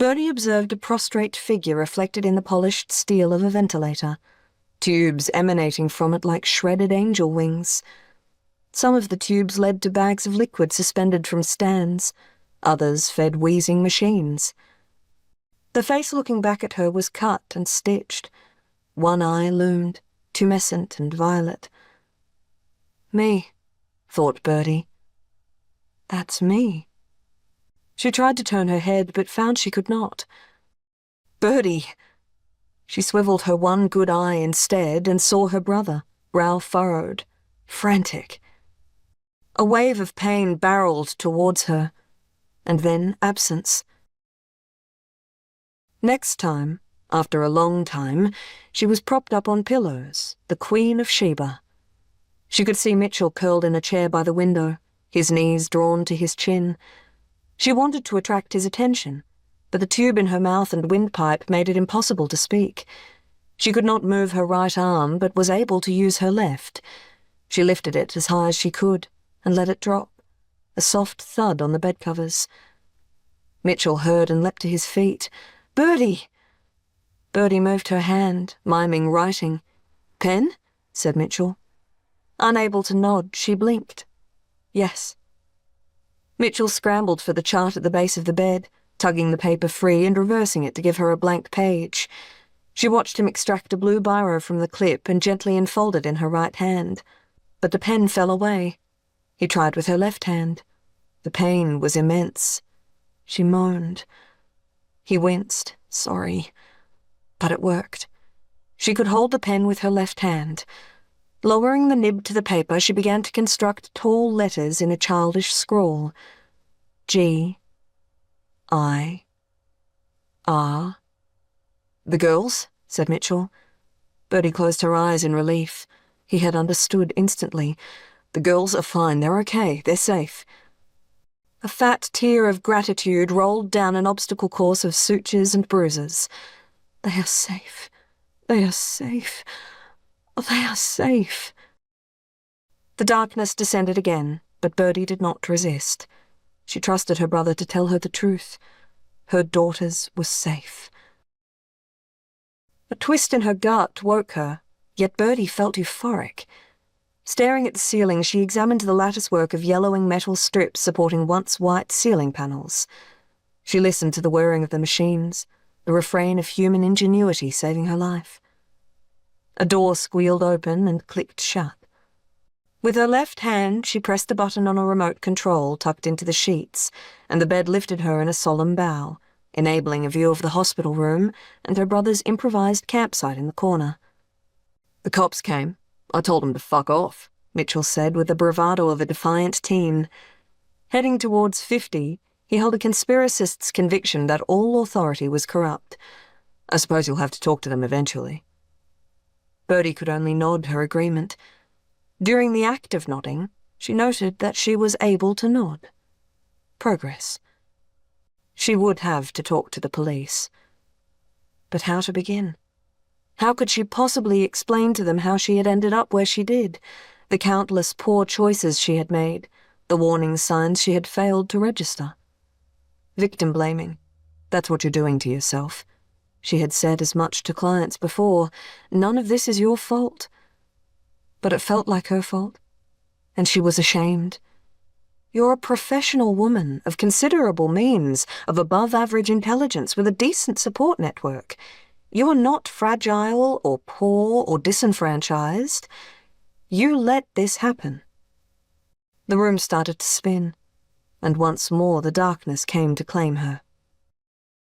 Birdie observed a prostrate figure reflected in the polished steel of a ventilator, tubes emanating from it like shredded angel wings. Some of the tubes led to bags of liquid suspended from stands, others fed wheezing machines. The face looking back at her was cut and stitched. One eye loomed, tumescent and violet. Me, thought Birdie. That's me. She tried to turn her head, but found she could not. Birdie! She swiveled her one good eye instead and saw her brother, brow furrowed, frantic. A wave of pain barreled towards her, and then absence. Next time, after a long time, she was propped up on pillows, the Queen of Sheba. She could see Mitchell curled in a chair by the window, his knees drawn to his chin. She wanted to attract his attention, but the tube in her mouth and windpipe made it impossible to speak. She could not move her right arm, but was able to use her left. She lifted it as high as she could, and let it drop, a soft thud on the bedcovers. Mitchell heard and leapt to his feet. "Birdie!" Birdie moved her hand, miming writing. "Pen?" said Mitchell. Unable to nod, she blinked. Yes. Mitchell scrambled for the chart at the base of the bed, tugging the paper free and reversing it to give her a blank page. She watched him extract a blue biro from the clip and gently enfold it in her right hand. But the pen fell away. He tried with her left hand. The pain was immense. She moaned. He winced, sorry. But it worked. She could hold the pen with her left hand. Lowering the nib to the paper, she began to construct tall letters in a childish scrawl. G. I. R. "The girls?" said Mitchell. Birdie closed her eyes in relief. He had understood instantly. "The girls are fine. They're okay. They're safe." A fat tear of gratitude rolled down an obstacle course of sutures and bruises. They are safe. They are safe. Oh, they are safe. The darkness descended again, but Birdie did not resist. She trusted her brother to tell her the truth. Her daughters were safe. A twist in her gut woke her, yet Birdie felt euphoric. Staring at the ceiling, she examined the latticework of yellowing metal strips supporting once white ceiling panels. She listened to the whirring of the machines, the refrain of human ingenuity saving her life. A door squealed open and clicked shut. With her left hand, she pressed a button on a remote control tucked into the sheets, and the bed lifted her in a solemn bow, enabling a view of the hospital room and her brother's improvised campsite in the corner. "The cops came. I told them to fuck off," Mitchell said with the bravado of a defiant teen. Heading towards 50, he held a conspiracist's conviction that all authority was corrupt. "I suppose you'll have to talk to them eventually." Birdie could only nod her agreement. During the act of nodding, she noted that she was able to nod. Progress. She would have to talk to the police. But how to begin? How could she possibly explain to them how she had ended up where she did, the countless poor choices she had made, the warning signs she had failed to register? Victim blaming. That's what you're doing to yourself. She had said as much to clients before. None of this is your fault. But it felt like her fault, and she was ashamed. You're a professional woman of considerable means, of above-average intelligence with a decent support network. You are not fragile or poor or disenfranchised. You let this happen. The room started to spin, and once more the darkness came to claim her.